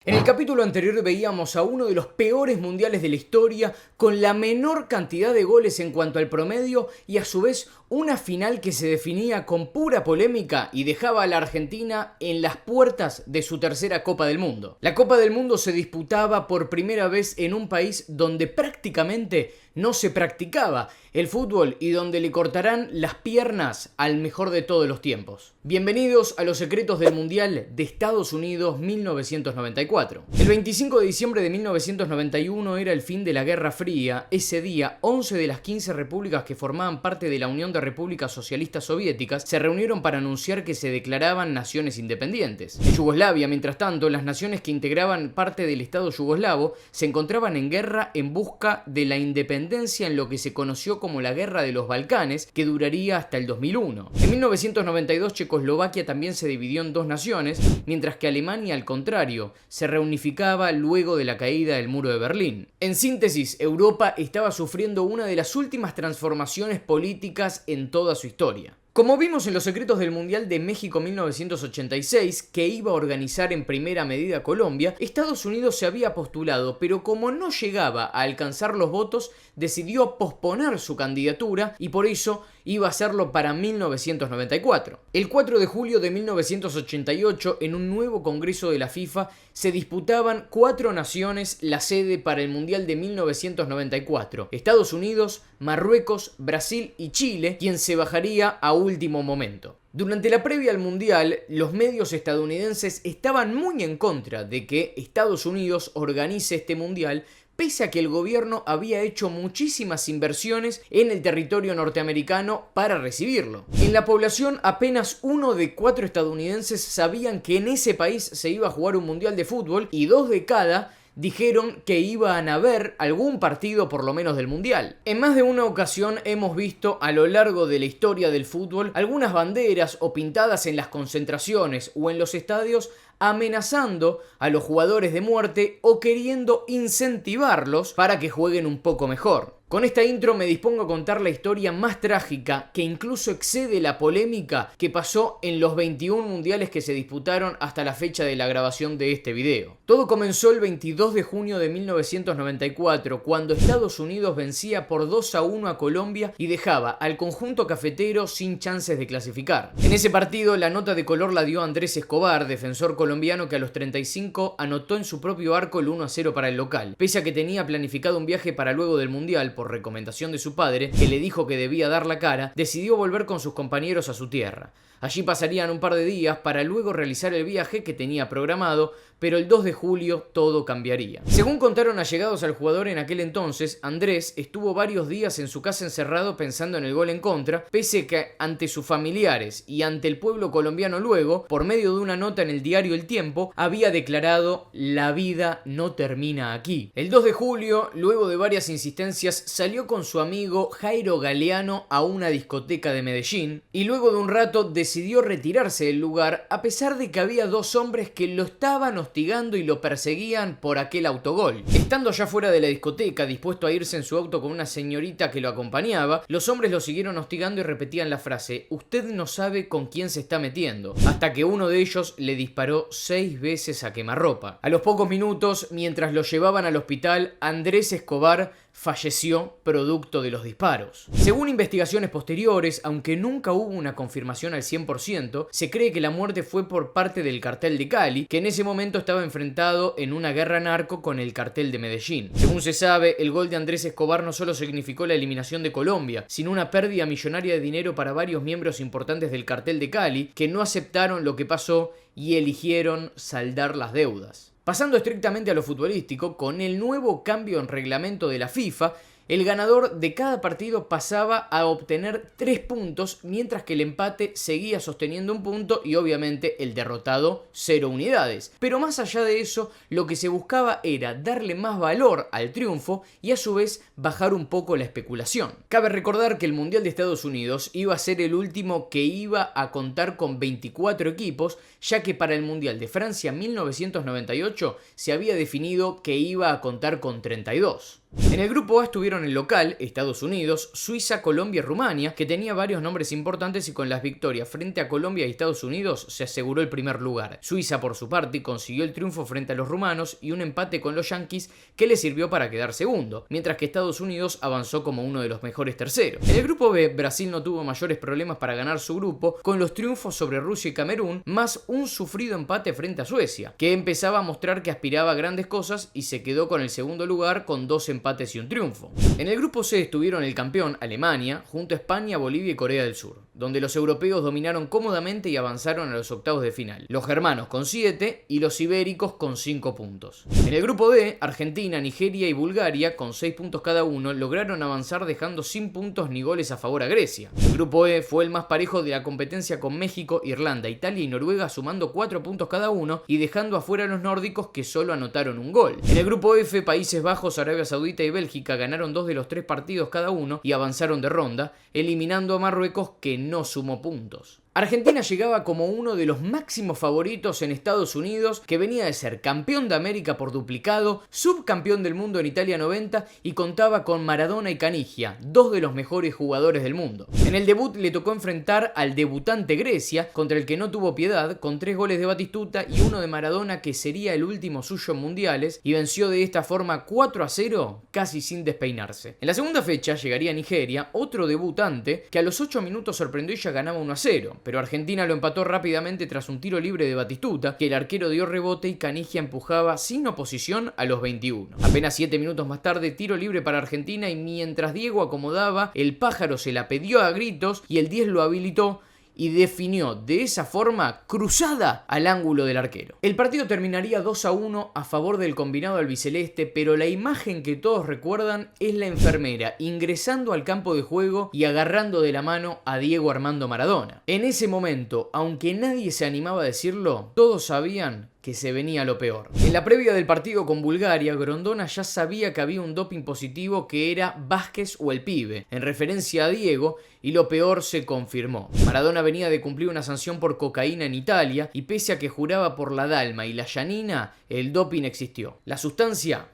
En el capítulo anterior veíamos a uno de los peores mundiales de la historia, con la menor cantidad de goles en cuanto al promedio y a su vez una final que se definía con pura polémica y dejaba a la Argentina en las puertas de su tercera Copa del Mundo. La Copa del Mundo se disputaba por primera vez en un país donde prácticamente no se practicaba el fútbol y donde le cortarán las piernas al mejor de todos los tiempos. Bienvenidos a los secretos del Mundial de Estados Unidos 1994. El 25 de diciembre de 1991 era el fin de la Guerra Fría. Ese día, 11 de las 15 repúblicas que formaban parte de la Unión de Repúblicas Socialistas Soviéticas se reunieron para anunciar que se declaraban naciones independientes. En Yugoslavia, mientras tanto, las naciones que integraban parte del Estado yugoslavo se encontraban en guerra en busca de la independencia en lo que se conoció como la Guerra de los Balcanes, que duraría hasta el 2001. En 1992 Checoslovaquia también se dividió en dos naciones, mientras que Alemania, al contrario, se reunificaba luego de la caída del muro de Berlín. En síntesis, Europa estaba sufriendo una de las últimas transformaciones políticas en toda su historia. Como vimos en los secretos del Mundial de México 1986, que iba a organizar en primera medida Colombia, Estados Unidos se había postulado, pero como no llegaba a alcanzar los votos, decidió posponer su candidatura y por eso iba a hacerlo para 1994. El 4 de julio de 1988, en un nuevo congreso de la FIFA, se disputaban 4 naciones la sede para el Mundial de 1994: Estados Unidos, Marruecos, Brasil y Chile, quien se bajaría a último momento. Durante la previa al Mundial, los medios estadounidenses estaban muy en contra de que Estados Unidos organice este Mundial, pese a que el gobierno había hecho muchísimas inversiones en el territorio norteamericano para recibirlo. En la población, apenas 1 de 4 estadounidenses sabían que en ese país se iba a jugar un mundial de fútbol y 2 de cada dijeron que iban a ver algún partido por lo menos del Mundial. En más de una ocasión hemos visto a lo largo de la historia del fútbol algunas banderas o pintadas en las concentraciones o en los estadios amenazando a los jugadores de muerte o queriendo incentivarlos para que jueguen un poco mejor. Con esta intro me dispongo a contar la historia más trágica, que incluso excede la polémica, que pasó en los 21 mundiales que se disputaron hasta la fecha de la grabación de este video. Todo comenzó el 22 de junio de 1994, cuando Estados Unidos vencía por 2-1 a Colombia y dejaba al conjunto cafetero sin chances de clasificar. En ese partido la nota de color la dio Andrés Escobar, defensor colombiano que a los 35 anotó en su propio arco el 1-0 para el local. Pese a que tenía planificado un viaje para luego del Mundial, por recomendación de su padre, que le dijo que debía dar la cara, decidió volver con sus compañeros a su tierra. Allí pasarían un par de días para luego realizar el viaje que tenía programado, pero el 2 de julio todo cambiaría. Según contaron allegados al jugador en aquel entonces, Andrés estuvo varios días en su casa encerrado pensando en el gol en contra, pese que ante sus familiares y ante el pueblo colombiano luego, por medio de una nota en el diario El Tiempo, había declarado: "La vida no termina aquí". El 2 de julio, luego de varias insistencias, salió con su amigo Jairo Galeano a una discoteca de Medellín y luego de un rato decidió retirarse del lugar, a pesar de que había 2 hombres que lo estaban hostigando y lo perseguían por aquel autogol. Estando ya fuera de la discoteca, dispuesto a irse en su auto con una señorita que lo acompañaba, los hombres lo siguieron hostigando y repetían la frase: "Usted no sabe con quién se está metiendo", hasta que uno de ellos le disparó 6 veces a quemarropa. A los pocos minutos, mientras lo llevaban al hospital, Andrés Escobar falleció producto de los disparos. Según investigaciones posteriores, aunque nunca hubo una confirmación al 100%, se cree que la muerte fue por parte del cartel de Cali, que en ese momento estaba enfrentado en una guerra narco con el cartel de Medellín. Según se sabe, el gol de Andrés Escobar no solo significó la eliminación de Colombia, sino una pérdida millonaria de dinero para varios miembros importantes del cartel de Cali, que no aceptaron lo que pasó y eligieron saldar las deudas. Pasando estrictamente a lo futbolístico, con el nuevo cambio en reglamento de la FIFA, el ganador de cada partido pasaba a obtener 3 puntos, mientras que el empate seguía sosteniendo 1 punto y obviamente el derrotado 0 unidades. Pero más allá de eso, lo que se buscaba era darle más valor al triunfo y a su vez bajar un poco la especulación. Cabe recordar que el Mundial de Estados Unidos iba a ser el último que iba a contar con 24 equipos, ya que para el Mundial de Francia 1998 se había definido que iba a contar con 32. En el grupo A estuvieron el local, Estados Unidos, Suiza, Colombia y Rumania, que tenía varios nombres importantes y con las victorias frente a Colombia y Estados Unidos se aseguró el primer lugar. Suiza, por su parte, consiguió el triunfo frente a los rumanos y un empate con los yanquis que le sirvió para quedar segundo, mientras que Estados Unidos avanzó como uno de los mejores terceros. En el grupo B, Brasil no tuvo mayores problemas para ganar su grupo, con los triunfos sobre Rusia y Camerún, más un sufrido empate frente a Suecia, que empezaba a mostrar que aspiraba a grandes cosas y se quedó con el segundo lugar con 2 empates y un triunfo. En el grupo C estuvieron el campeón, Alemania, junto a España, Bolivia y Corea del Sur, donde los europeos dominaron cómodamente y avanzaron a los octavos de final, los germanos con 7 y los ibéricos con 5 puntos. En el grupo D, Argentina, Nigeria y Bulgaria, con 6 puntos cada uno, lograron avanzar dejando sin puntos ni goles a favor a Grecia. El grupo E fue el más parejo de la competencia, con México, Irlanda, Italia y Noruega sumando 4 puntos cada uno y dejando afuera a los nórdicos, que solo anotaron un gol. En el grupo F, Países Bajos, Arabia Saudita y Bélgica ganaron 2 de los 3 partidos cada uno y avanzaron de ronda, eliminando a Marruecos, que no sumó puntos. Argentina llegaba como uno de los máximos favoritos en Estados Unidos, que venía de ser campeón de América por duplicado, subcampeón del mundo en Italia 90 y contaba con Maradona y Canigia, 2 de los mejores jugadores del mundo. En el debut le tocó enfrentar al debutante Grecia, contra el que no tuvo piedad, con 3 goles de Batistuta y uno de Maradona, que sería el último suyo en mundiales, y venció de esta forma 4-0 casi sin despeinarse. En la segunda fecha llegaría Nigeria, otro debutante, que a los 8 minutos sorprendió y ya ganaba 1-0. Pero Argentina lo empató rápidamente tras un tiro libre de Batistuta, que el arquero dio rebote y Canigia empujaba sin oposición a los 21. Apenas 7 minutos más tarde, tiro libre para Argentina, y mientras Diego acomodaba, el pájaro se la pidió a gritos y el 10 lo habilitó y definió de esa forma cruzada al ángulo del arquero. El partido terminaría 2-1 a favor del combinado albiceleste, pero la imagen que todos recuerdan es la enfermera ingresando al campo de juego y agarrando de la mano a Diego Armando Maradona. En ese momento, aunque nadie se animaba a decirlo, todos sabían que se venía lo peor. En la previa del partido con Bulgaria, Grondona ya sabía que había un doping positivo, que era Vázquez o el Pibe, en referencia a Diego, y lo peor se confirmó. Maradona venía de cumplir una sanción por cocaína en Italia, y pese a que juraba por la Dalma y la Yanina, el doping existió. La sustancia: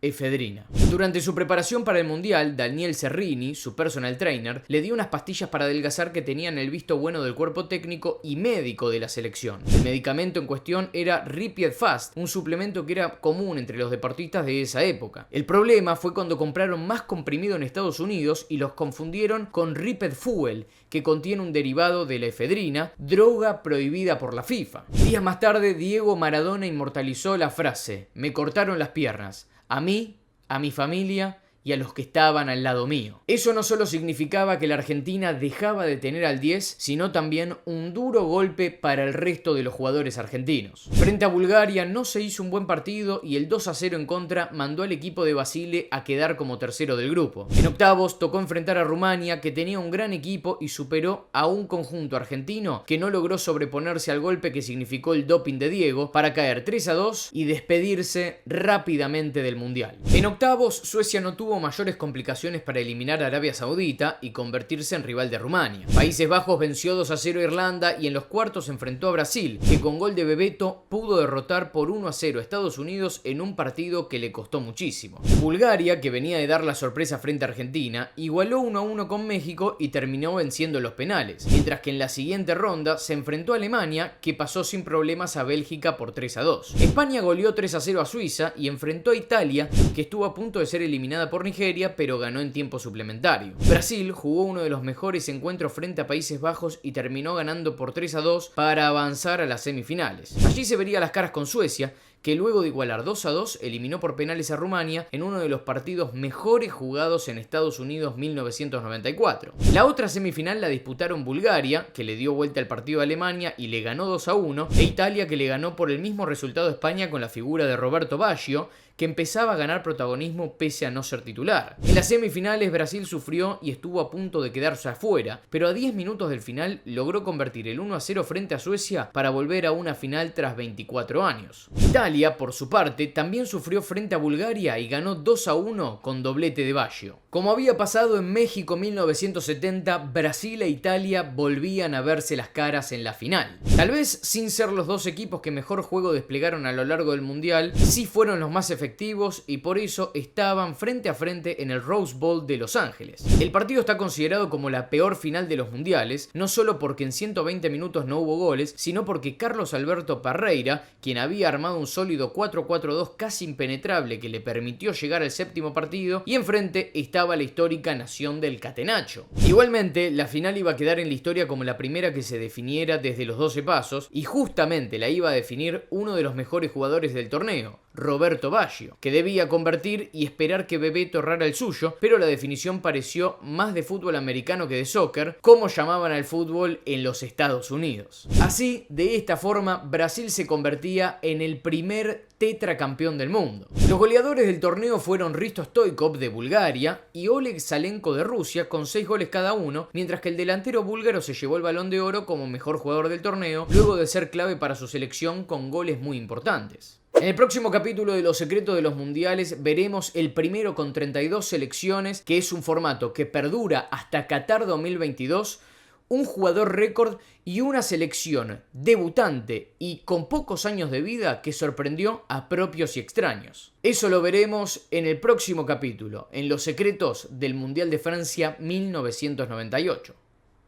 efedrina. Durante su preparación para el Mundial, Daniel Cerrini, su personal trainer, le dio unas pastillas para adelgazar que tenían el visto bueno del cuerpo técnico y médico de la selección. El medicamento en cuestión era Ripied Fast, un suplemento que era común entre los deportistas de esa época. El problema fue cuando compraron más comprimido en Estados Unidos y los confundieron con Ripied Fuel, que contiene un derivado de la efedrina, droga prohibida por la FIFA. Días más tarde, Diego Maradona inmortalizó la frase: "Me cortaron las piernas. A mí, a mi familia y a los que estaban al lado mío". Eso no solo significaba que la Argentina dejaba de tener al 10, sino también un duro golpe para el resto de los jugadores argentinos. Frente a Bulgaria no se hizo un buen partido y el 2-0 en contra mandó al equipo de Basile a quedar como tercero del grupo. En octavos tocó enfrentar a Rumania, que tenía un gran equipo y superó a un conjunto argentino que no logró sobreponerse al golpe que significó el doping de Diego, para caer 3-2 y despedirse rápidamente del Mundial. En octavos, Suecia no tuvo mayores complicaciones para eliminar a Arabia Saudita y convertirse en rival de Rumania. Países Bajos venció 2-0 a Irlanda y en los cuartos se enfrentó a Brasil, que con gol de Bebeto pudo derrotar por 1-0 a Estados Unidos en un partido que le costó muchísimo. Bulgaria, que venía de dar la sorpresa frente a Argentina, igualó 1-1 con México y terminó venciendo los penales, mientras que en la siguiente ronda se enfrentó a Alemania, que pasó sin problemas a Bélgica por 3-2. España goleó 3-0 a Suiza y enfrentó a Italia, que estuvo a punto de ser eliminada por Nigeria, pero ganó en tiempo suplementario. Brasil jugó uno de los mejores encuentros frente a Países Bajos y terminó ganando por 3-2 para avanzar a las semifinales. Allí se vería las caras con Suecia, que luego de igualar 2-2 eliminó por penales a Rumania en uno de los partidos mejores jugados en Estados Unidos 1994. La otra semifinal la disputaron Bulgaria, que le dio vuelta al partido a Alemania y le ganó 2-1, e Italia, que le ganó por el mismo resultado a España con la figura de Roberto Baggio, que empezaba a ganar protagonismo pese a no ser titular. En las semifinales, Brasil sufrió y estuvo a punto de quedarse afuera, pero a 10 minutos del final logró convertir el 1-0 frente a Suecia para volver a una final tras 24 años. Italia Italia, por su parte, también sufrió frente a Bulgaria y ganó 2-1 con doblete de Baggio. Como había pasado en México 1970, Brasil e Italia volvían a verse las caras en la final. Tal vez sin ser los dos equipos que mejor juego desplegaron a lo largo del Mundial, sí fueron los más efectivos y por eso estaban frente a frente en el Rose Bowl de Los Ángeles. El partido está considerado como la peor final de los mundiales, no solo porque en 120 minutos no hubo goles, sino porque Carlos Alberto Parreira, quien había armado un sólido 4-4-2 casi impenetrable que le permitió llegar al séptimo partido, y enfrente estaba la histórica nación del Catenaccio. Igualmente, la final iba a quedar en la historia como la primera que se definiera desde los 12 pasos, y justamente la iba a definir uno de los mejores jugadores del torneo, Roberto Baggio, que debía convertir y esperar que Bebeto errara el suyo, pero la definición pareció más de fútbol americano que de soccer, como llamaban al fútbol en los Estados Unidos. Así, de esta forma, Brasil se convertía en el primer tetracampeón del mundo. Los goleadores del torneo fueron Hristo Stoichkov de Bulgaria y Oleg Salenko de Rusia con 6 goles cada uno, mientras que el delantero búlgaro se llevó el Balón de Oro como mejor jugador del torneo, luego de ser clave para su selección con goles muy importantes. En el próximo capítulo de Los Secretos de los Mundiales veremos el primero con 32 selecciones, que es un formato que perdura hasta Qatar 2022, un jugador récord y una selección debutante y con pocos años de vida que sorprendió a propios y extraños. Eso lo veremos en el próximo capítulo, en Los Secretos del Mundial de Francia 1998.